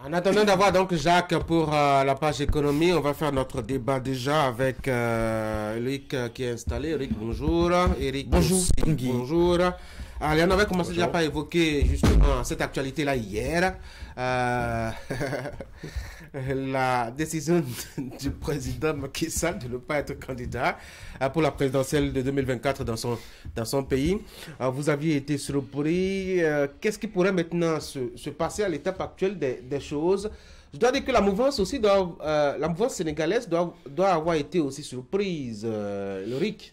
En attendant d'avoir donc Jacques pour la page économie, on va faire notre débat déjà avec Eric qui est installé. Eric, bonjour. Eric, bonjour. Aussi, bonjour. Allez, on avait commencé déjà par évoquer justement cette actualité-là hier. La décision du président Macky Sall de ne pas être candidat pour la présidentielle de 2024 dans son pays. Vous aviez été surpris. Qu'est-ce qui pourrait maintenant se passer à l'étape actuelle des choses? Je dois dire que la mouvance aussi la mouvance sénégalaise doit avoir été aussi surprise, Loric.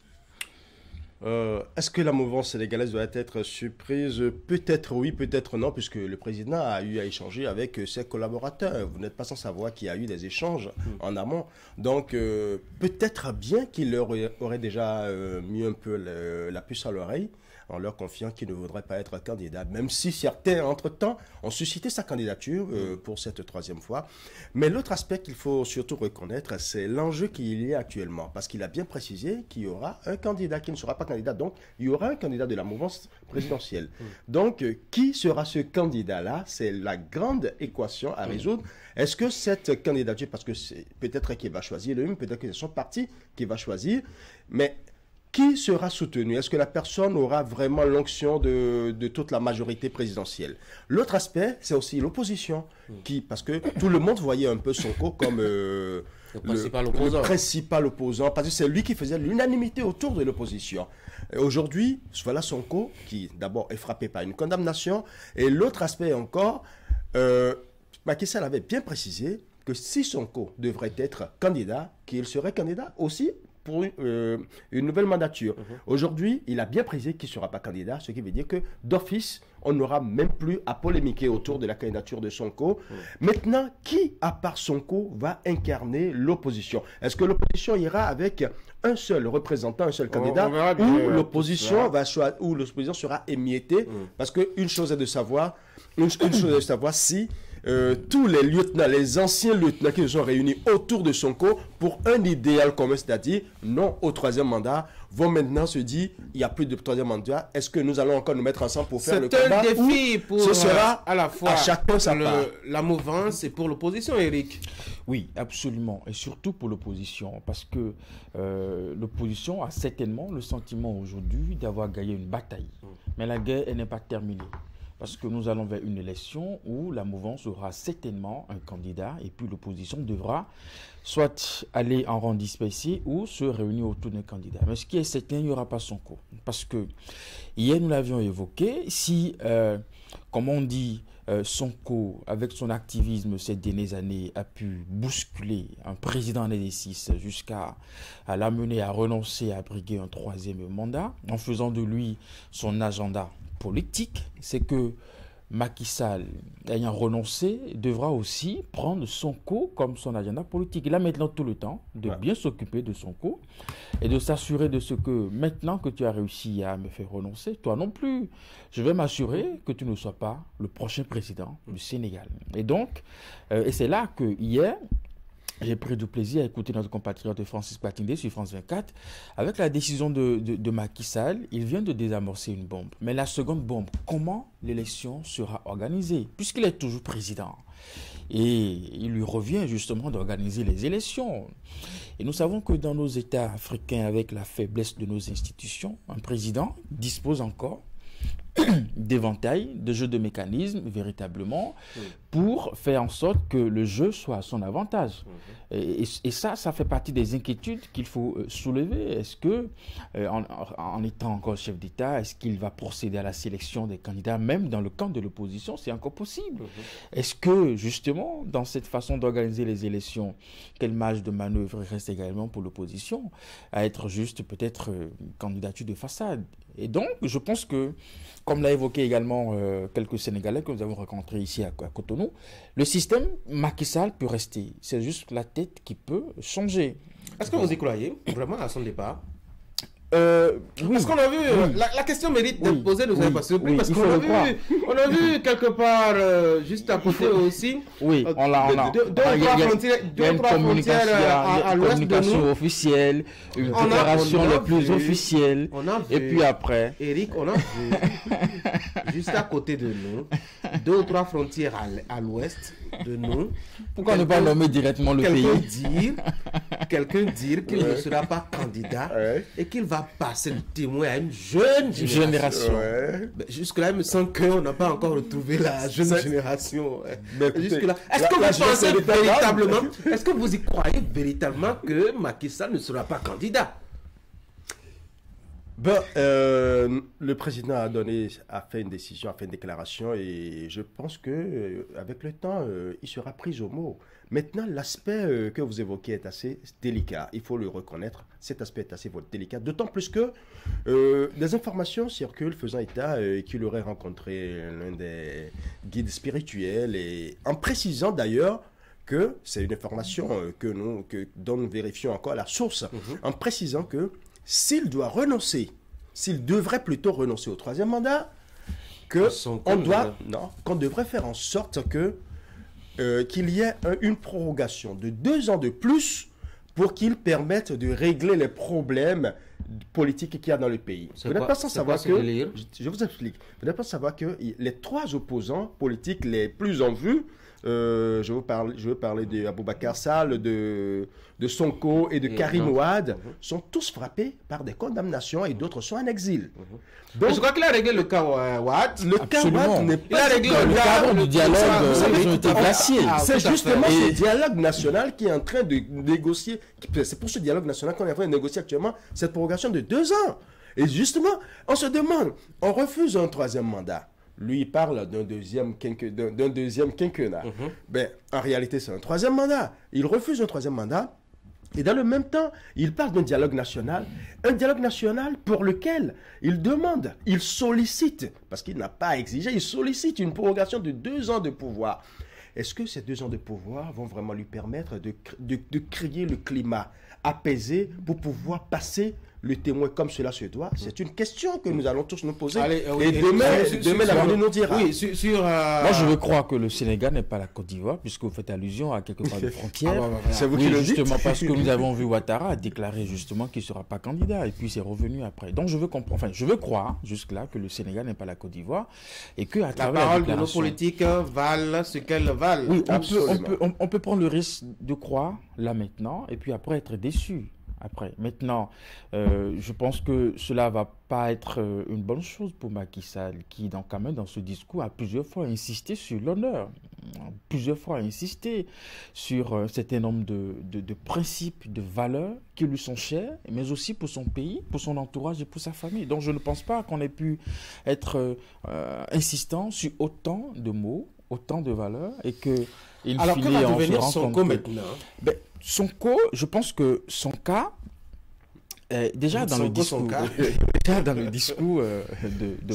Est-ce que la mouvance sénégalaise doit être surprise? Peut-être oui, peut-être non, puisque le président a eu à échanger avec ses collaborateurs. Vous n'êtes pas sans savoir qu'il y a eu des échanges en amont. Donc, peut-être bien qu'il leur aurait déjà mis un peu la puce à l'oreille en leur confiant qu'il ne voudrait pas être candidat, même si certains, entre-temps, ont suscité sa candidature pour cette troisième fois. Mais l'autre aspect qu'il faut surtout reconnaître, c'est l'enjeu qu'il y a actuellement, parce qu'il a bien précisé qu'il y aura un candidat qui ne sera pas candidat, donc il y aura un candidat de la mouvance présidentielle. Donc, qui sera ce candidat-là? C'est la grande équation à résoudre. Est-ce que cette candidature, parce que c'est peut-être qu'il va choisir lui-même, peut-être que c'est son parti qui va choisir, mais qui sera soutenu? Est-ce que la personne aura vraiment l'onction de toute la majorité présidentielle? L'autre aspect, c'est aussi l'opposition, parce que tout le monde voyait un peu Sonko comme le principal opposant, parce que c'est lui qui faisait l'unanimité autour de l'opposition. Aujourd'hui, voilà Sonko, qui d'abord est frappé par une condamnation, et l'autre aspect encore, Macky Sall avait bien précisé que si Sonko devrait être candidat, qu'il serait candidat aussi pour une nouvelle mandature. Aujourd'hui, il a bien précisé qu'il ne sera pas candidat, ce qui veut dire que d'office, on n'aura même plus à polémiquer autour de la candidature de Sonko. Maintenant, qui, à part Sonko, va incarner l'opposition? Est-ce que l'opposition ira avec un seul représentant, un seul candidat, ou l'opposition sera émiettée? Parce qu'une chose est de savoir, si tous les lieutenants, les anciens lieutenants qui se sont réunis autour de Sonko pour un idéal commun, c'est-à-dire non au troisième mandat, vont maintenant se dire, il n'y a plus de troisième mandat, est-ce que nous allons encore nous mettre ensemble pour faire le combat? C'est un défi pour ce sera à la fois à chacun sa part. La mouvance et pour l'opposition, Eric. Oui, absolument, et surtout pour l'opposition, parce que l'opposition a certainement le sentiment aujourd'hui d'avoir gagné une bataille, mais la guerre, elle n'est pas terminée. Parce que nous allons vers une élection où la mouvance aura certainement un candidat et puis l'opposition devra soit aller en rang dispersé ou se réunir autour d'un candidat. Mais ce qui est certain, il n'y aura pas Sonko. Parce que hier, nous l'avions évoqué, si, comme on dit, Sonko, avec son activisme ces dernières années, a pu bousculer un président en exercice jusqu'à l'amener à renoncer à briguer un troisième mandat, en faisant de lui son agenda politique, c'est que Macky Sall, ayant renoncé, devra aussi prendre Sonko comme son agenda politique. Il a maintenant tout le temps de bien s'occuper de Sonko et de s'assurer de ce que maintenant que tu as réussi à me faire renoncer, toi non plus, je vais m'assurer que tu ne sois pas le prochain président du Sénégal. Et donc, et c'est là que hier, j'ai pris du plaisir à écouter notre compatriote Francis Batindé sur France 24. Avec la décision de Macky Sall, il vient de désamorcer une bombe. Mais la seconde bombe, comment l'élection sera organisée? Puisqu'il est toujours président. Et il lui revient justement d'organiser les élections. Et nous savons que dans nos États africains, avec la faiblesse de nos institutions, un président dispose encore d'éventail, de jeux de mécanismes véritablement pour faire en sorte que le jeu soit à son avantage. Et ça fait partie des inquiétudes qu'il faut soulever. Est-ce que, en étant encore chef d'État, est-ce qu'il va procéder à la sélection des candidats, même dans le camp de l'opposition? C'est encore possible. Est-ce que, justement, dans cette façon d'organiser les élections, quelle marge de manœuvre reste également pour l'opposition à être juste peut-être une candidature de façade? Et donc, je pense que, comme l'a évoqué également quelques Sénégalais que nous avons rencontrés ici à Cotonou, le système Macky Sall peut rester. C'est juste la tête qui peut changer. Est-ce que vous y croyez vraiment à son départ? Oui. Parce qu'on a vu, la question mérite d'être posée, ne vous avez pas surpris, parce qu'on a vu quelque part, juste à côté aussi, oui, on l'a. Il y a une communication, à l'ouest de nous, officielle, une déclaration la plus officielle, et puis après. Eric, on a vu, juste à côté de nous, 2 ou 3 frontières à l'ouest de nous. Pourquoi ne pas nommer directement le pays? Quelqu'un dire qu'il ne sera pas candidat et qu'il va passer le témoin à une jeune génération. Jusque-là, il me semble qu'on n'a pas encore retrouvé la jeune génération. Jusque-là. Est-ce que vous pensez véritablement, est-ce que vous y croyez véritablement que Macky Sall ne sera pas candidat? Le président a fait une décision, a fait une déclaration et je pense que avec le temps, il sera pris au mot. Maintenant, l'aspect que vous évoquez est assez délicat, il faut le reconnaître. Cet aspect est assez délicat, d'autant plus que des informations circulent faisant état qu'il aurait rencontré l'un des guides spirituels et en précisant d'ailleurs que c'est une information dont nous vérifions encore la source, en précisant que s'il doit renoncer, s'il devrait plutôt renoncer au 3e mandat, qu'on devrait faire en sorte qu'il y ait une prorogation de 2 ans de plus pour qu'il permette de régler les problèmes politiques qu'il y a dans le pays. Vous n'êtes pas sans savoir que, je vous explique, vous n'êtes pas sans savoir que les 3 opposants politiques les plus en vue, je veux parler de Aboubacar Sall, de Sonko et de Karim Ouad, sont tous frappés par des condamnations et d'autres sont en exil. Donc, je crois qu'il a réglé le cas Ouad. Le cas Ouad n'est pas réglé le cadre du dialogue. C'est justement ce dialogue national qui est en train de négocier. C'est pour ce dialogue national qu'on est en train de négocier actuellement cette prorogation de 2 ans. Et justement, on se demande, on refuse un 3e mandat. Lui, il parle d'un deuxième quinquennat. En réalité, c'est un 3e mandat. Il refuse un 3e mandat. Et dans le même temps, il parle d'un dialogue national. Un dialogue national pour lequel il demande, il sollicite, parce qu'il n'a pas exigé, il sollicite une prorogation de 2 ans de pouvoir. Est-ce que ces 2 ans de pouvoir vont vraiment lui permettre de créer le climat apaisé pour pouvoir passer le témoin comme cela se doit? C'est une question que nous allons tous nous poser. Et demain l'avenir nous dira. Moi, je veux croire que le Sénégal n'est pas la Côte d'Ivoire, puisque vous faites allusion à quelque part de frontières. C'est vous qui le dites. Justement, parce que nous avons vu Ouattara déclarer justement qu'il ne sera pas candidat, et puis c'est revenu après. Donc, je veux croire jusque-là que le Sénégal n'est pas la Côte d'Ivoire, et que à travers la parole de nos politiques valent ce qu'elles valent. Oui, on peut prendre le risque de croire là maintenant, et puis après être déçu. Maintenant, je pense que cela ne va pas être une bonne chose pour Macky Sall, qui, quand même, dans ce discours, a plusieurs fois insisté sur l'honneur, plusieurs fois insisté sur un certain nombre de principes, de valeurs qui lui sont chers, mais aussi pour son pays, pour son entourage et pour sa famille. Donc, je ne pense pas qu'on ait pu être insistant sur autant de mots, autant de valeurs, et que... Alors, que va devenir Sonko maintenant? Sonko, je pense que son cas, déjà dans le discours de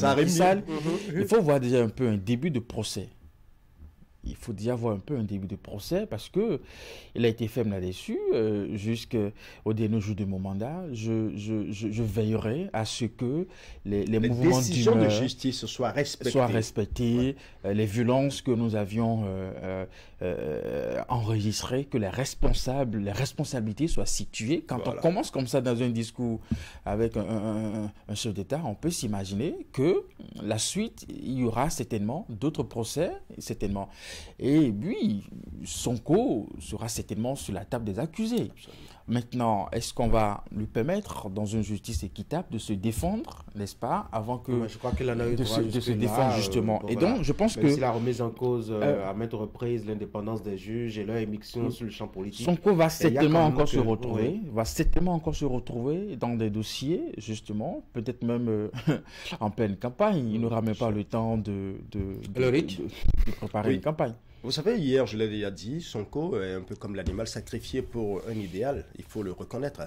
Macky Sall, il faut voir déjà un peu un début de procès. Il faut déjà voir un peu un début de procès parce que il a été ferme là-dessus jusqu'au dernier jour de mon mandat. Je veillerai à ce que les mouvements décisions de justice soient respectées. Les violences que nous avions enregistrées, que les responsabilités soient situées. Quand on commence comme ça dans un discours avec un chef d'État, on peut s'imaginer que la suite, il y aura certainement d'autres procès, certainement. Et oui, Sonko sera certainement sur la table des accusés. Maintenant, est-ce qu'on va lui permettre, dans une justice équitable, de se défendre, n'est-ce pas, avant que je crois qu'il en a eu de se défendre justement. Et donc, je pense que la remise en cause à maintes reprises l'indépendance des juges et leur émission sur le champ politique. Sonko va certainement encore se retrouver dans des dossiers, justement, peut-être même en pleine campagne. Il n'aura même pas le temps de préparer une campagne. Vous savez, hier, je l'avais déjà dit, Sonko est un peu comme l'animal sacrifié pour un idéal. Il faut le reconnaître.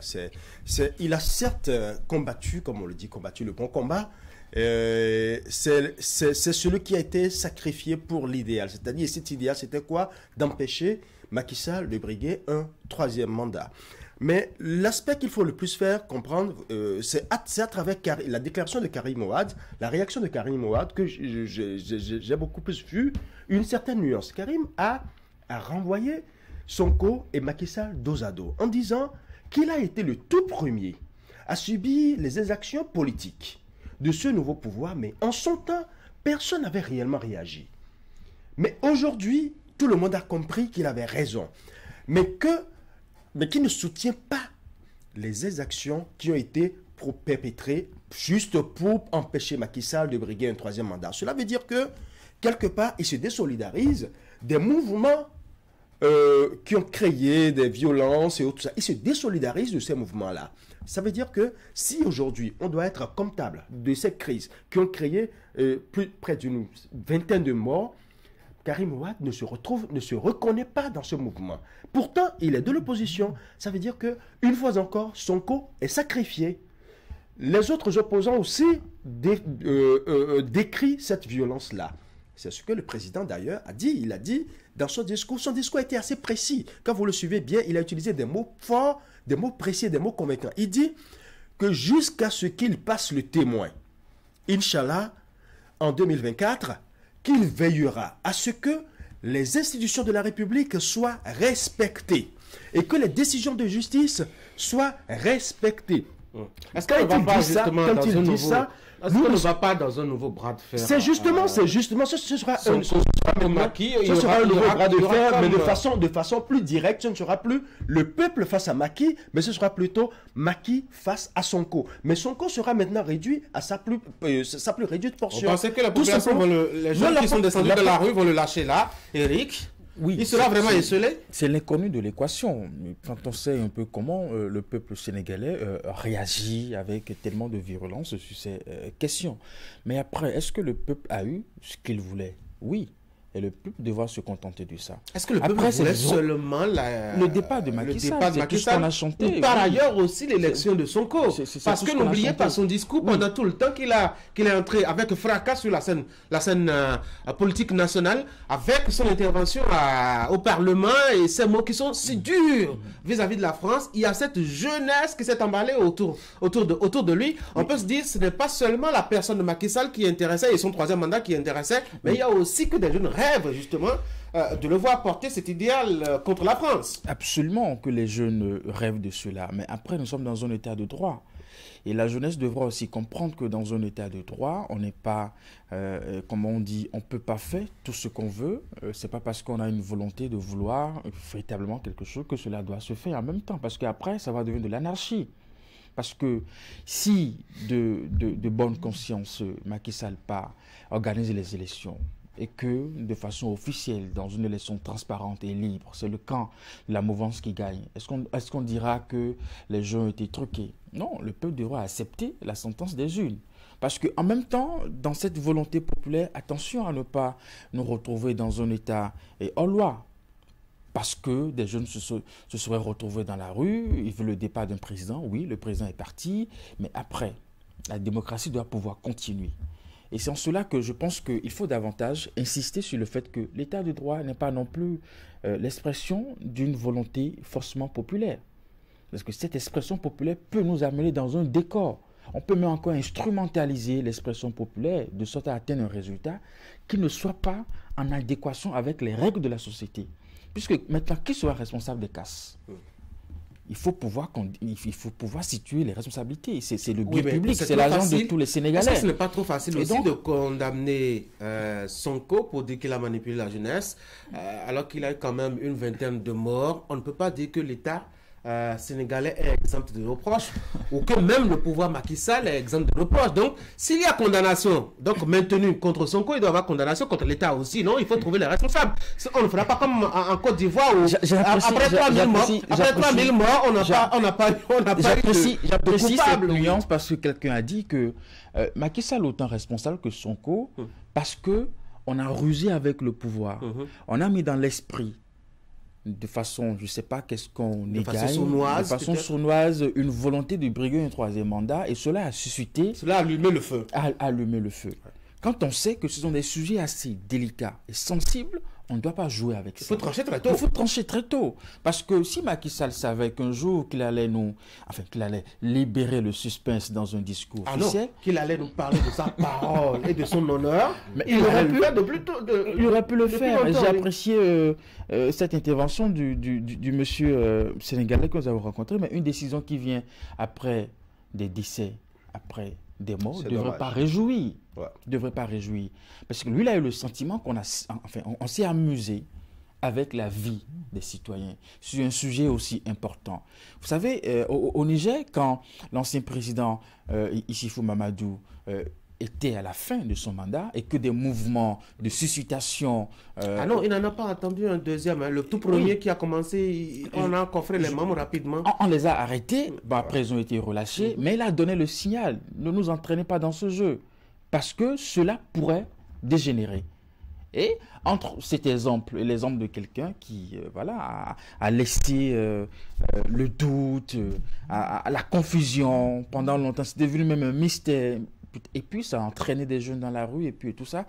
Il a certes combattu, comme on le dit, combattu le bon combat. C'est celui qui a été sacrifié pour l'idéal. C'est-à-dire, cet idéal, c'était quoi? D'empêcher Macky Sall de briguer un 3e mandat. Mais l'aspect qu'il faut le plus faire comprendre, c'est à travers la déclaration de Karim Ouad, la réaction de Karim Ouad, que j'ai beaucoup plus vu une certaine nuance. Karim a renvoyé Sonko et Macky Sall dos à dos en disant qu'il a été le tout premier à subir les exactions politiques de ce nouveau pouvoir, mais en son temps, personne n'avait réellement réagi. Mais aujourd'hui, tout le monde a compris qu'il avait raison, mais qui ne soutient pas les exactions qui ont été perpétrées juste pour empêcher Macky Sall de briguer un troisième mandat. Cela veut dire que, quelque part, il se désolidarise des mouvements qui ont créé des violences et tout ça. Il se désolidarise de ces mouvements-là. Ça veut dire que si aujourd'hui, on doit être comptable de ces crises qui ont créé près d'une vingtaine de morts, Karim Ouad ne se reconnaît pas dans ce mouvement. Pourtant, il est de l'opposition. Ça veut dire que, une fois encore, Sonko est sacrifié. Les autres opposants aussi décrient cette violence-là. C'est ce que le président d'ailleurs a dit. Il a dit dans son discours a été assez précis. Quand vous le suivez bien, il a utilisé des mots forts, des mots précis, des mots convaincants. Il dit que jusqu'à ce qu'il passe le témoin, Inch'Allah, en 2024, qu'il veillera à ce que les institutions de la République soient respectées et que les décisions de justice soient respectées. Est-ce qu'on ne va pas dans un nouveau bras de fer? C'est justement, ce sera un nouveau bras de fer, mais de façon plus directe. Ce ne sera plus le peuple face à Macky, mais ce sera plutôt Macky face à Sonko. Mais Sonko sera maintenant réduit à sa plus réduite portion. Vous pensez que la population, les gens qui sont descendus de la rue vont le lâcher là, Eric? Oui, il sera vraiment esselé? C'est l'inconnu de l'équation. Quand on sait un peu comment le peuple sénégalais réagit avec tellement de virulence sur ces questions. Mais après, est-ce que le peuple a eu ce qu'il voulait? Oui. Et le peuple devra se contenter de ça. Est-ce que le peuple voulait seulement le départ de Macky Sall, c'est tout ce qu'on a chanté. Ou par ailleurs aussi l'élection de Sonko. Parce que n'oubliez pas son discours pendant tout le temps qu'il est entré avec fracas sur la scène politique nationale, avec son intervention au Parlement et ces mots qui sont si durs vis-à-vis de la France. Il y a cette jeunesse qui s'est emballée autour de lui. On peut se dire que ce n'est pas seulement la personne de Macky Sall qui intéressait et son troisième mandat qui intéressait, mais il y a aussi que des jeunes rêve justement de le voir porter cet idéal contre la France. Absolument que les jeunes rêvent de cela, mais après nous sommes dans un état de droit. Et la jeunesse devra aussi comprendre que dans un état de droit, on n'est pas, comme on dit, on ne peut pas faire tout ce qu'on veut. C'est pas parce qu'on a une volonté de vouloir véritablement quelque chose que cela doit se faire en même temps. Parce qu'après, ça va devenir de l'anarchie. Parce que si de bonne conscience, Macky Sall part organiser les élections, et que de façon officielle, dans une élection transparente et libre, c'est le camp de la mouvance qui gagne, est-ce qu'on dira que les jeux ont été truqués? Non, le peuple devra accepter la sentence des urnes. Parce qu'en même temps, dans cette volonté populaire, attention à ne pas nous retrouver dans un état hors loi. Parce que des jeunes se seraient retrouvés dans la rue, ils veulent le départ d'un président, oui, le président est parti, mais après, la démocratie doit pouvoir continuer. Et c'est en cela que je pense qu'il faut davantage insister sur le fait que l'état de droit n'est pas non plus l'expression d'une volonté forcément populaire. Parce que cette expression populaire peut nous amener dans un décor. On peut même encore instrumentaliser l'expression populaire de sorte à atteindre un résultat qui ne soit pas en adéquation avec les règles de la société. Puisque maintenant, qui sera responsable des casses ? Il faut pouvoir situer les responsabilités. C'est le bien public, c'est l'argent de tous les Sénégalais. Est-ce que ce n'est pas trop facile aussi de condamner Sonko pour dire qu'il a manipulé la jeunesse, alors qu'il a quand même une vingtaine de morts? On ne peut pas dire que l'État sénégalais est exempt de reproches, ou que même le pouvoir Macky Sall est exempt de reproches. Donc, s'il y a condamnation maintenue contre Sonko, il doit y avoir condamnation contre l'État aussi. Non, il faut trouver les responsables. On ne fera pas comme en Côte d'Ivoire où après 3000 morts, on n'a pas eu de coupable. Cette nuance parce que quelqu'un a dit que Macky Sall est autant responsable que Sonko parce que on a rusé avec le pouvoir. On a mis dans l'esprit de façon, je ne sais pas qu'est-ce qu'on égaye, de façon sournoise, une volonté de briguer un troisième mandat, et cela a suscité... Cela a allumé le feu. Allumé le feu. Quand on sait que ce sont des sujets assez délicats et sensibles, On ne doit pas jouer avec ça. Il faut trancher très tôt. Il faut trancher très tôt. Parce que si Macky Sall savait qu'un jour qu'il allait qu'il allait libérer le suspense dans un discours officiel. Non, qu'il allait nous parler de sa parole et de son honneur, mais il aurait pu faire de plus tôt. Il aurait pu le faire. J'ai apprécié cette intervention du monsieur sénégalais que nous avons rencontré, mais une décision qui vient après des décès, après des morts, ne devrait pas réjouir. Ouais. Ne devrait pas réjouir. Parce que lui, il a eu le sentiment on s'est amusé avec la vie des citoyens sur un sujet aussi important. Vous savez, au Niger, quand l'ancien président Issoufou Mamadou était à la fin de son mandat et que des mouvements de suscitation... Ah non, il n'en a pas attendu un deuxième. Hein. Le tout premier qui a commencé, on a coffré les membres rapidement. On les a arrêtés, après ils ont été relâchés, mais il a donné le signal, ne nous entraînez pas dans ce jeu, parce que cela pourrait dégénérer. Et entre cet exemple et l'exemple de quelqu'un qui a laissé le doute, la confusion pendant longtemps, c'est devenu même un mystère. Et puis, ça a entraîné des jeunes dans la rue et puis tout ça.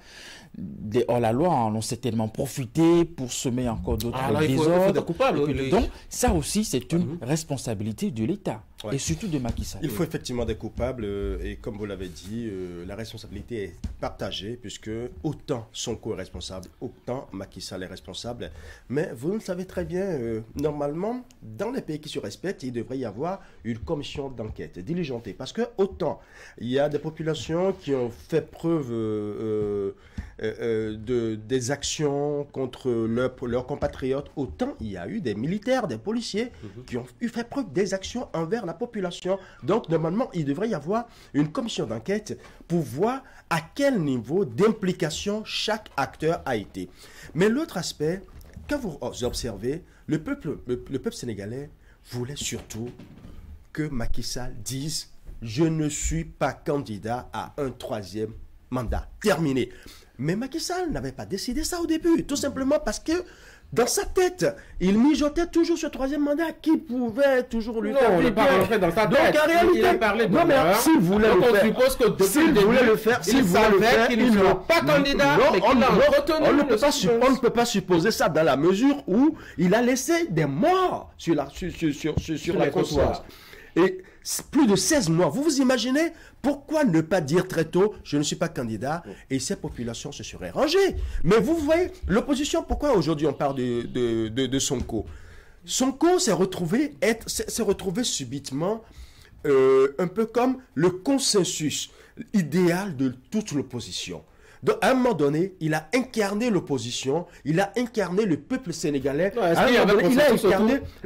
Des hors-la-loi en ont certainement profité pour semer encore d'autres désordres. Il faut des coupables. Donc, ça aussi, c'est une responsabilité de l'État. Ouais. Et surtout de Macky Sall. Il faut effectivement des coupables. Et comme vous l'avez dit, la responsabilité est partagée puisque autant Sonko est responsable, autant Macky Sall est responsable. Mais vous le savez très bien, normalement, dans les pays qui se respectent, il devrait y avoir une commission d'enquête diligentée. Parce que autant il y a des populations qui ont fait preuve des actions contre leurs compatriotes, autant il y a eu des militaires, des policiers qui ont fait preuve des actions envers la population. Donc, normalement, il devrait y avoir une commission d'enquête pour voir à quel niveau d'implication chaque acteur a été. Mais l'autre aspect, quand vous observez, le peuple sénégalais voulait surtout que Macky Sall dise « Je ne suis pas candidat à un troisième mandat. Terminé. » Mais Macky Sall n'avait pas décidé ça au début, tout simplement parce que dans sa tête, il mijotait toujours ce troisième mandat qui pouvait toujours lui faire plaisir. Non, on n'est pas dans sa tête. Donc en réalité, il a parlé de s'il voulait le faire, on suppose que depuis le début, il savait qu'il ne sera pas candidat, mais qu'il a retenu on ne peut pas supposer ça dans la mesure où il a laissé des morts sur la trottoir. Et plus de 16 mois. Vous vous imaginez pourquoi ne pas dire très tôt « je ne suis pas candidat » et ces populations se seraient rangées. Mais vous voyez, l'opposition, pourquoi aujourd'hui on parle de Sonko? Sonko s'est retrouvé subitement un peu comme le consensus idéal de toute l'opposition. Donc, à un moment donné, il a incarné l'opposition, il a incarné le peuple sénégalais. Il a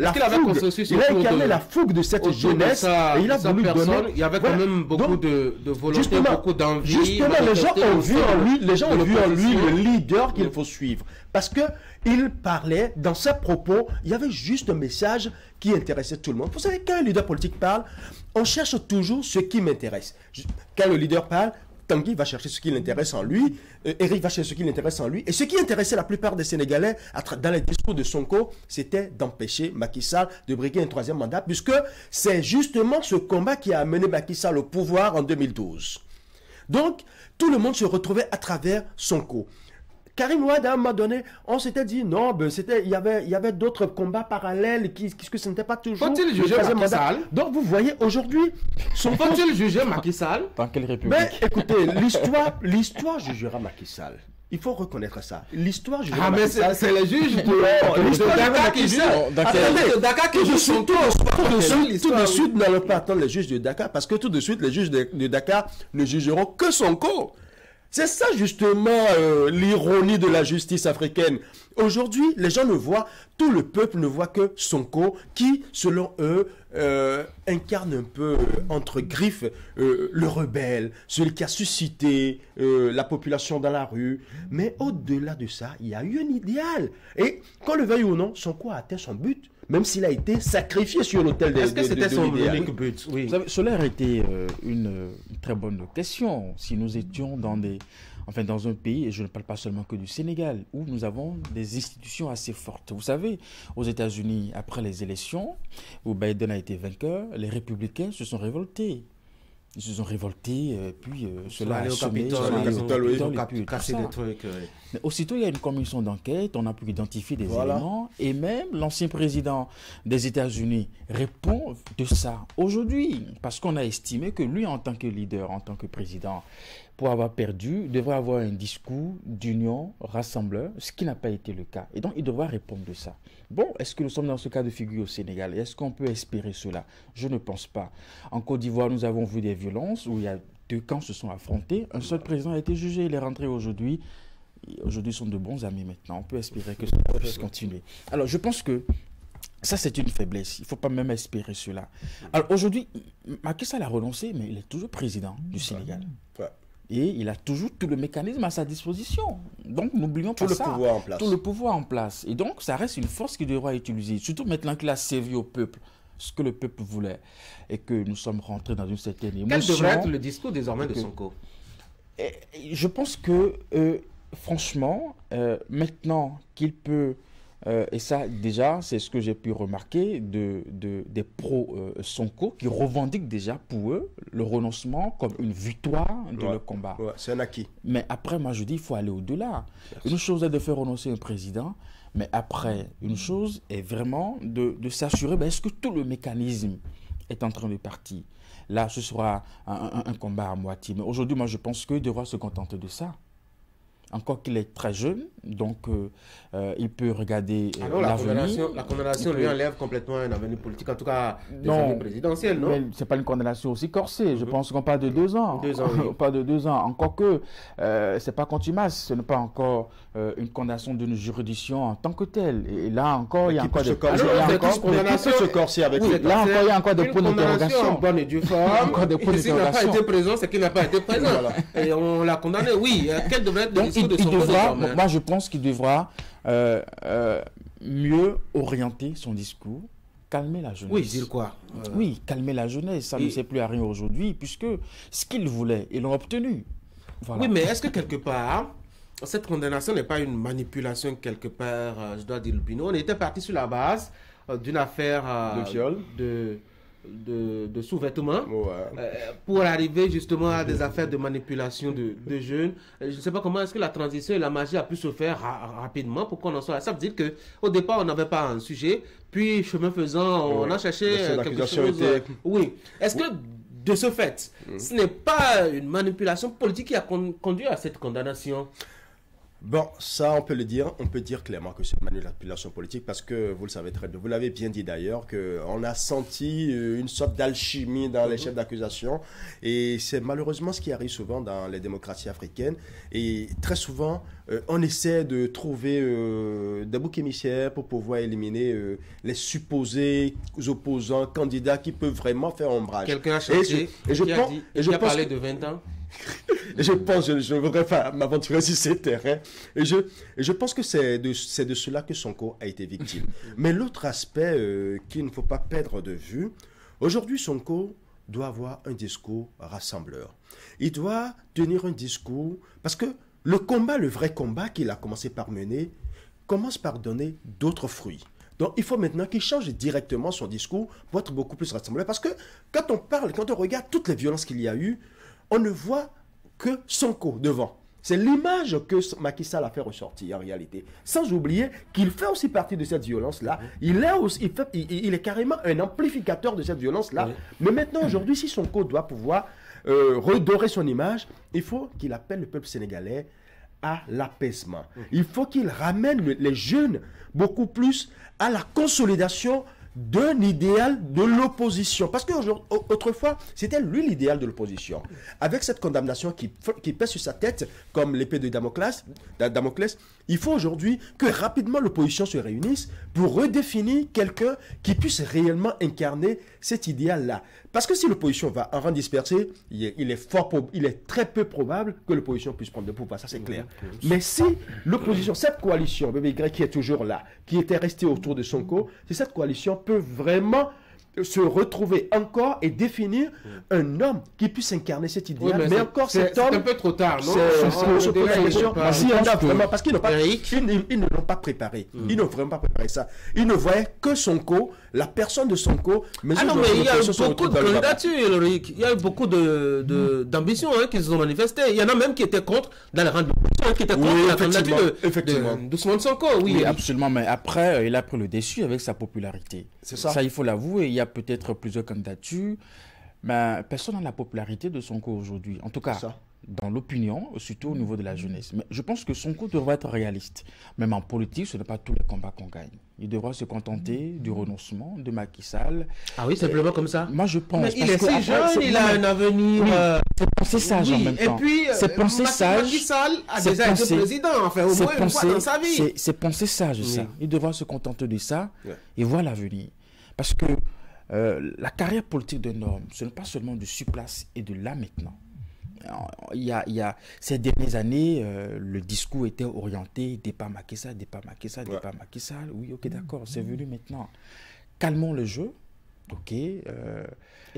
incarné la fougue de cette jeunesse. Et il a voulu donner. Il y avait quand même beaucoup de volonté, beaucoup d'envie. Justement, les gens ont vu en lui le leader qu'il faut suivre. Parce qu'il parlait, dans ses propos, il y avait juste un message qui intéressait tout le monde. Vous savez, quand un leader politique parle, on cherche toujours ce qui m'intéresse. Quand le leader parle, Tanguy va chercher ce qui l'intéresse en lui, Eric va chercher ce qui l'intéresse en lui. Et ce qui intéressait la plupart des Sénégalais dans les discours de Sonko, c'était d'empêcher Macky Sall de briguer un troisième mandat, puisque c'est justement ce combat qui a amené Macky Sall au pouvoir en 2012. Donc, tout le monde se retrouvait à travers Sonko. Karim Wade, à un moment donné, on s'était dit, non, il y avait d'autres combats parallèles, que ce n'était pas toujours... Faut-il juger Macky Sall? Donc, vous voyez, aujourd'hui... Faut-il juger Macky Sall? Dans quelle république? Mais écoutez, l'histoire jugera Macky Sall. Il faut reconnaître ça. L'histoire jugera Macky Sall. C'est les juges de Dakar qui jugent. Attendez, Dakar qui jugent surtout. Tout de suite, n'allons pas attendre les juges de Dakar, parce que tout de suite, les juges de Dakar ne jugeront que Sonko. C'est ça justement l'ironie de la justice africaine. Aujourd'hui, les gens ne voient, tout le peuple ne voit que Sonko qui, selon eux, incarne un peu entre griffes le rebelle, celui qui a suscité la population dans la rue. Mais au-delà de ça, il y a eu un idéal. Et qu'on le veuille ou non, Sonko a atteint son but. Même s'il a été sacrifié sur l'autel de l'idéal. Est-ce que c'était son unique but? Oui. Vous savez, cela aurait été une très bonne question si nous étions dans un pays, et je ne parle pas seulement que du Sénégal, où nous avons des institutions assez fortes. Vous savez, aux États-Unis, après les élections, où Biden a été vainqueur, les républicains se sont révoltés. Ils se sont révoltés, puis cela allés a au semé, Capitole, ils ont et puis tout cassé ça. des trucs. Mais aussitôt, il y a une commission d'enquête, on a pu identifier des Voilà. éléments, et même l'ancien président des États-Unis répond de ça aujourd'hui, parce qu'on a estimé que lui, en tant que leader, en tant que président, pour avoir perdu, devrait avoir un discours d'union rassembleur, ce qui n'a pas été le cas. Et donc, il devra répondre de ça. Bon, est-ce que nous sommes dans ce cas de figure au Sénégal? Est-ce qu'on peut espérer cela? Je ne pense pas. En Côte d'Ivoire, nous avons vu des violences où il y a deux camps se sont affrontés. Un seul président a été jugé, il est rentré aujourd'hui. Aujourd'hui, ils sont de bons amis maintenant. On peut espérer que cela puisse continuer. Alors, je pense que ça, c'est une faiblesse. Il ne faut pas même espérer cela. Alors, aujourd'hui, Macky Sall a renoncé, mais il est toujours président du Sénégal. Ouais. Et il a toujours tout le mécanisme à sa disposition. Donc, n'oublions pas ça. Tout le pouvoir en place. Tout le pouvoir en place. Et donc, ça reste une force qu'il devra utiliser. Surtout maintenant qu'il a servi au peuple ce que le peuple voulait. Et que nous sommes rentrés dans une certaine émotion. Quel devrait être le discours désormais de Sonko? Je pense que, franchement, maintenant qu'il peut... et ça, déjà, c'est ce que j'ai pu remarquer des pro-Sonko qui revendiquent déjà pour eux le renoncement comme une victoire de leur combat. Ouais, c'est un acquis. Mais après, moi, je dis il faut aller au-delà. Une chose est de faire renoncer un président, mais après, une chose est vraiment de s'assurer, est-ce que tout le mécanisme est en train de partir? Là, ce sera un combat à moitié. Mais aujourd'hui, moi, je pense qu'il devra se contenter de ça. Encore qu'il est très jeune, donc il peut regarder l'avenir. La condamnation lui enlève complètement un avenir politique, en tout cas des Non, années présidentielles, non? mais ce n'est pas une condamnation aussi corsée. Je pense qu'on parle de 2 ans. 2 ans, oui. On parle de 2 ans. Encore que ce n'est pas contumace, ce n'est pas encore une condamnation d'une juridiction en tant que telle. Et là encore, il y a encore des points d'interrogation. Bonne et due forme. Encore des points S'il n'a pas d'interrogation. été présent, c'est qu'il n'a pas été présent. Et on l'a condamné, oui. Quel devrait être le discours de Il Sonko devra, désormais? moi je pense qu'il devra mieux orienter son discours, calmer la jeunesse. Oui, dire quoi? Oui, calmer la jeunesse, ça ne sert plus à rien aujourd'hui, puisque ce qu'ils voulaient, ils l'ont obtenu. Voilà. Oui, mais est-ce que quelque part, cette condamnation n'est pas une manipulation quelque part, je dois dire, Lupino? On était parti sur la base d'une affaire de viol, de sous-vêtements, ouais. Pour arriver justement à des affaires de manipulation de jeunes. Je ne sais pas comment est-ce que la transition et la magie a pu se faire rapidement pour qu'on en soit là. Ça veut dire qu'au départ, on n'avait pas un sujet, puis chemin faisant, on a cherché quelque chose. Oui. Est-ce que de ce fait, ce n'est pas une manipulation politique qui a conduit à cette condamnation? Bon, ça, on peut le dire. On peut dire clairement que c'est une manipulation politique parce que vous le savez très bien. Vous l'avez bien dit d'ailleurs qu'on a senti une sorte d'alchimie dans les chefs d'accusation. Et c'est malheureusement ce qui arrive souvent dans les démocraties africaines. Et très souvent, on essaie de trouver des boucs émissaires pour pouvoir éliminer les supposés opposants, candidats qui peuvent vraiment faire ombrage. Quelqu'un a cherché, qui a parlé de 20 ans. Et je pense, je ne voudrais pas m'aventurer sur ces terrains. Et je pense que c'est de cela que Sonko a été victime. Mais l'autre aspect qu'il ne faut pas perdre de vue, aujourd'hui Sonko doit avoir un discours rassembleur. Il doit tenir un discours, parce que le vrai combat qu'il a commencé par mener, commence par donner d'autres fruits. Donc, il faut maintenant qu'il change directement son discours pour être beaucoup plus rassembleur. Parce que quand on regarde toutes les violences qu'il y a eu, on ne voit que Sonko devant. C'est l'image que Macky Sall a fait ressortir en réalité. Sans oublier qu'il fait aussi partie de cette violence-là. Il est carrément un amplificateur de cette violence-là. Oui. Mais maintenant, aujourd'hui, si Sonko doit pouvoir redorer son image, il faut qu'il appelle le peuple sénégalais à l'apaisement. Il faut qu'il ramène les jeunes beaucoup plus à la consolidation d'un idéal de l'opposition. Parce qu'autrefois, c'était lui l'idéal de l'opposition. Avec cette condamnation qui pèse sur sa tête, comme l'épée de Damoclès, il faut aujourd'hui que rapidement l'opposition se réunisse pour redéfinir quelqu'un qui puisse réellement incarner cet idéal-là. Parce que si l'opposition va en rang dispersé, il est très peu probable que l'opposition puisse prendre le pouvoir, ça c'est clair. Mais si l'opposition, cette coalition, Bébé Y qui est toujours là, qui était restée autour de Sonko, si cette coalition peut vraiment se retrouver encore et définir un homme qui puisse incarner cet idéal. Oui, mais encore cet homme... C'est un peu trop tard, non? Se pose la question, s'il y en a vraiment, parce qu'ils ne l'ont pas préparé. Ils n'ont vraiment pas préparé ça. Ils ne voyaient que Sonko, la personne de Sonko. Mais il y a beaucoup de candidatures, Loïc. Il y a eu beaucoup d'ambitions qui se sont manifestées. Il y en a même qui étaient contre dans les rangs de l'opposition, qui étaient contre la candidature d'Ousmane Sonko. Oui, absolument. Mais après, il a pris le dessus avec sa popularité. C'est ça. Ça, il faut l'avouer. Il y a peut-être plusieurs candidatures. Mais personne n'a la popularité de Sonko aujourd'hui. En tout cas, dans l'opinion, surtout au niveau de la jeunesse. Mais je pense que Sonko devrait être réaliste. Même en politique, ce n'est pas tous les combats qu'on gagne. Il devra se contenter du renoncement de Macky Sall. Ah oui, simplement comme ça. Moi, je pense. Mais il est si jeune, il a un avenir. C'est penser sage en même temps. Et puis, c'est penser sage. Macky Sall a déjà été président, enfin, au moins une fois dans sa vie. C'est penser sage, ça. Il devra se contenter de ça et voir l'avenir. Parce que la carrière politique d'un homme, ce n'est pas seulement du surplace et de là maintenant. Il y a ces dernières années, le discours était orienté départ Macky Sall, départ Macky Sall, départ Macky Sall. Oui, ok, d'accord, c'est venu maintenant. Calmons le jeu, ok. Et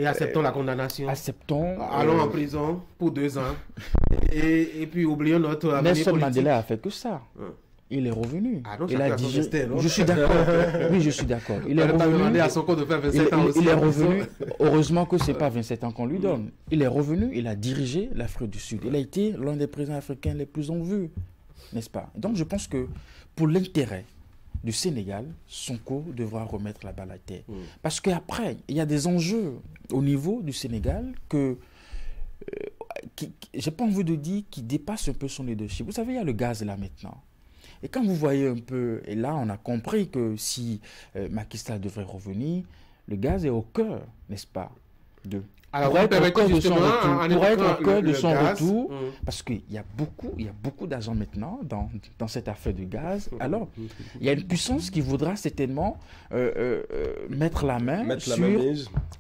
acceptons la condamnation. Acceptons. Allons en prison pour 2 ans. et puis oublions notre avenir politique. Nelson Mandela a fait que ça. Il est revenu. Ah non, il a dit, je suis d'accord. Oui, je suis d'accord. Il est revenu. À Sonko de faire 27 ans aussi. Il est revenu. Heureusement que ce n'est pas 27 ans qu'on lui donne. Il est revenu, il a dirigé l'Afrique du Sud. Il a été l'un des présidents africains les plus en vue, n'est-ce pas? Donc je pense que pour l'intérêt du Sénégal, Sonko devra remettre la balle à terre. Parce qu'après, il y a des enjeux au niveau du Sénégal que j'ai pas envie de dire qui dépassent un peu son leadership. Vous savez, il y a le gaz là maintenant. Et quand vous voyez un peu, et là on a compris que si Macky Sall devrait revenir, le gaz est au cœur, n'est-ce pas, pour être au cœur de son retour, parce qu'il y a beaucoup d'argent maintenant dans cette affaire du gaz. Alors, il y a une puissance qui voudra certainement mettre la main sur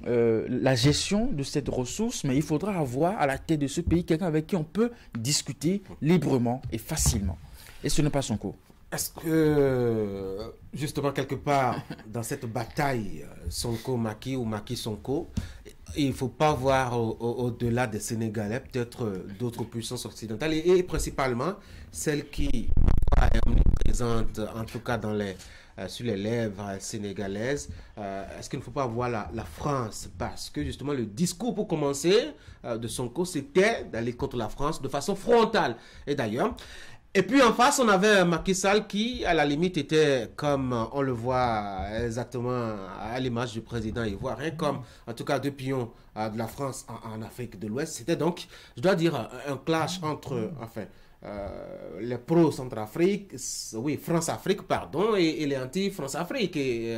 la gestion de cette ressource, mais il faudra avoir à la tête de ce pays quelqu'un avec qui on peut discuter librement et facilement. Et ce n'est pas Sonko. Est-ce que, justement, quelque part, dans cette bataille Sonko-Macky ou Macky-Sonko, il ne faut pas voir au-delà des Sénégalais, peut-être d'autres puissances occidentales, et principalement celles qui sont omniprésentes, en tout cas sur les lèvres sénégalaises. Est-ce qu'il ne faut pas voir la France? Parce que, justement, le discours, pour commencer, de Sonko, c'était d'aller contre la France de façon frontale. Et d'ailleurs... Et puis en face, on avait Macky Sall qui, à la limite, était comme on le voit exactement à l'image du président ivoirien, comme en tout cas deux pions de la France en Afrique de l'Ouest. C'était donc, je dois dire, un clash entre les pro-Centrafrique, oui, France-Afrique, pardon, et les anti-France-Afrique. Et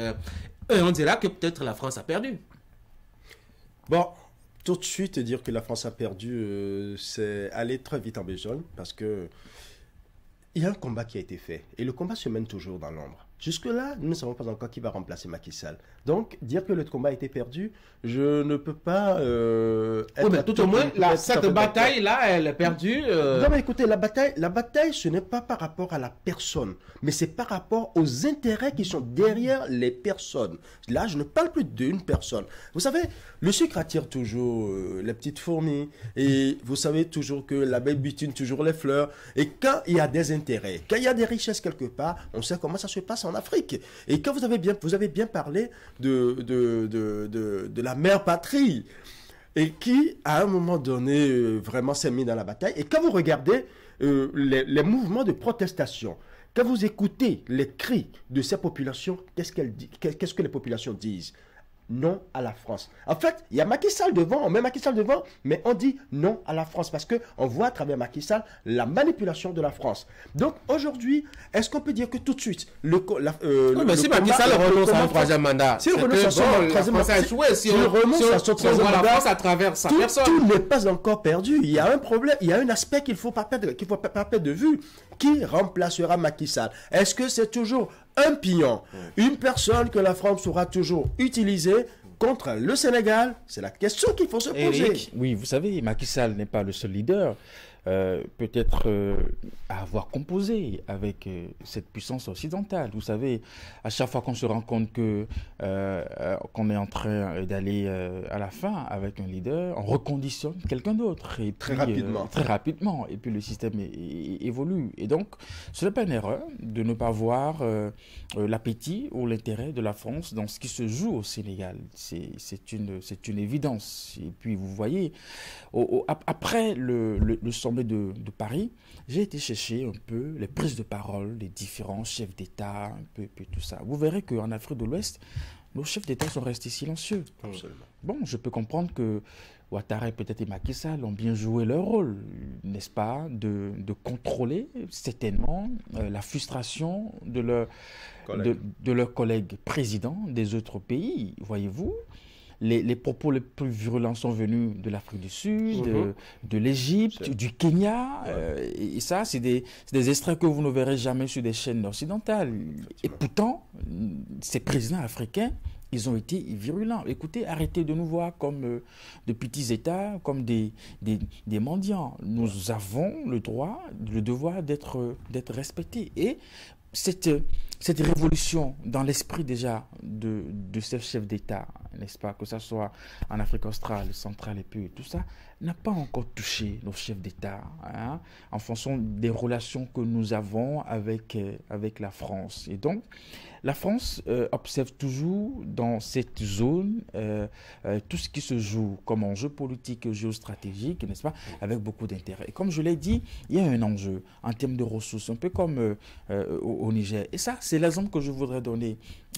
on dira que peut-être la France a perdu. Bon, tout de suite dire que la France a perdu, c'est aller très vite en besogne parce que il y a un combat qui a été fait et le combat se mène toujours dans l'ombre. Jusque-là, nous ne savons pas encore qui va remplacer Macky Sall. Donc, dire que le combat a été perdu, je ne peux pas... oui, mais tout au moins, cette bataille-là, elle est perdue. Non, mais écoutez, la bataille, ce n'est pas par rapport à la personne, mais c'est par rapport aux intérêts qui sont derrière les personnes. Là, je ne parle plus d'une personne. Vous savez, le sucre attire toujours les petites fourmis, et vous savez toujours que l'abeille butine toujours les fleurs, et quand il y a des intérêts, quand il y a des richesses quelque part, on sait comment ça se passe en Afrique. Et quand vous avez bien parlé de la mère patrie et qui, à un moment donné, vraiment s'est mis dans la bataille. Et quand vous regardez les mouvements de protestation, quand vous écoutez les cris de ces populations, qu'est-ce que les populations disent? Non à la France. En fait, il y a Macky Sall devant, on met Macky Sall devant, mais on dit non à la France parce qu'on voit à travers Macky Sall la manipulation de la France. Donc aujourd'hui, est-ce qu'on peut dire que tout de suite, si Macky Sall renonce à un troisième mandat, s'il renonce à son troisième mandat, si on renonce à son troisième mandat, la France à travers sa personne, tout n'est pas encore perdu. Il y a un problème, il y a un aspect qu'il ne faut pas perdre de vue. Qui remplacera Macky Sall? Est-ce que c'est toujours un pion, une personne que la France saura toujours utiliser contre le Sénégal? C'est la question qu'il faut se poser. Oui, vous savez, Macky Sall n'est pas le seul leader. peut-être à avoir composé avec cette puissance occidentale. Vous savez, à chaque fois qu'on se rend compte que qu'on est en train d'aller à la fin avec un leader, on reconditionne quelqu'un d'autre. Très rapidement. Très rapidement. Et puis le système évolue. Et donc, ce n'est pas une erreur de ne pas voir l'appétit ou l'intérêt de la France dans ce qui se joue au Sénégal. C'est une évidence. Et puis, vous voyez, après le sommet de Paris, j'ai été chercher un peu les prises de parole des différents chefs d'État, un peu tout ça. Vous verrez qu'en Afrique de l'Ouest, nos chefs d'État sont restés silencieux. Absolument. Bon, je peux comprendre que Ouattara peut-être et Macky Sall ont bien joué leur rôle, n'est-ce pas, de contrôler certainement la frustration de leurs collègues présidents des autres pays, voyez-vous. Les propos les plus virulents sont venus de l'Afrique du Sud, de l'Égypte, du Kenya. Et ça, c'est des extraits que vous ne verrez jamais sur des chaînes occidentales. Et pourtant, ces présidents africains, ils ont été virulents. Écoutez, arrêtez de nous voir comme de petits États, comme des mendiants. Nous avons le droit, le devoir d'être respectés. Et cette révolution dans l'esprit déjà de ces chefs d'État, n'est-ce pas, que ce soit en Afrique australe, centrale et puis tout ça, n'a pas encore touché nos chefs d'État, hein, en fonction des relations que nous avons avec la France. Et donc, la France observe toujours dans cette zone tout ce qui se joue comme enjeu politique et géostratégique, n'est-ce pas, avec beaucoup d'intérêt. Et comme je l'ai dit, il y a un enjeu en termes de ressources, un peu comme au Niger. Et ça, c'est l'exemple que je voudrais donner.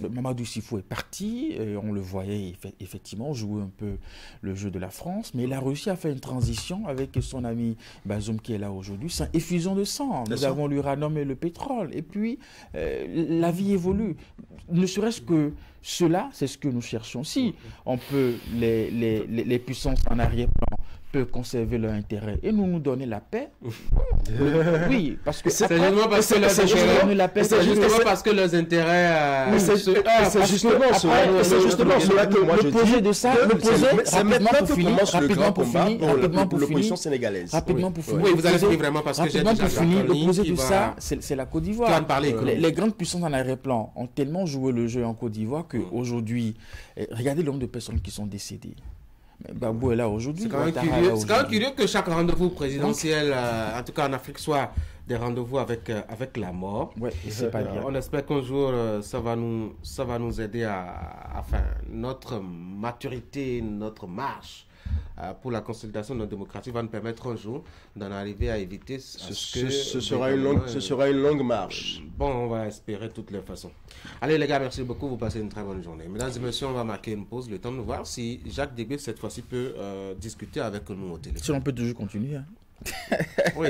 Mamadou Sifo est parti, on le voyait effectivement jouer un peu le jeu de la France, mais il a réussi à faire une transition avec son ami Bazoum qui est là aujourd'hui, sans effusion de sang. Nous avons l'uranium et le pétrole. Et puis, la vie évolue. Ne serait-ce que cela, c'est ce que nous cherchons. Si on peut, les puissances en arrière-plan peuvent conserver leur intérêt et nous donner la paix. Oui, parce que c'est justement parce que leurs intérêts, c'est justement parce que leurs intérêts. C'est justement cela que moi je dis. De ça, c'est maintenant que commence le grand combat pour l'opposition sénégalaise. Rapidement pour finir. Oui, vous allez finir vraiment parce que j'ai déjà l'opposé de ça, c'est la Côte d'Ivoire. Les les grandes puissances en arrière-plan ont tellement joué le jeu en Côte d'Ivoire qu'aujourd'hui, regardez le nombre de personnes qui sont décédées. Babou est là aujourd'hui. C'est quand même curieux que chaque rendez-vous présidentiel, en tout cas en Afrique, soit des rendez-vous avec la mort. Ouais, c'est pas bien. On espère qu'un jour, ça va nous aider à notre maturité, notre marche pour la consolidation de notre démocratie va nous permettre un jour d'en arriver à éviter ce sera une longue marche. Bon, on va espérer de toutes les façons. Allez les gars, merci beaucoup, vous passez une très bonne journée. Mesdames et messieurs, on va marquer une pause, le temps de voir si Jacques Dégbe cette fois-ci peut discuter avec nous au téléphone. Si on peut toujours continuer. Hein. Oui,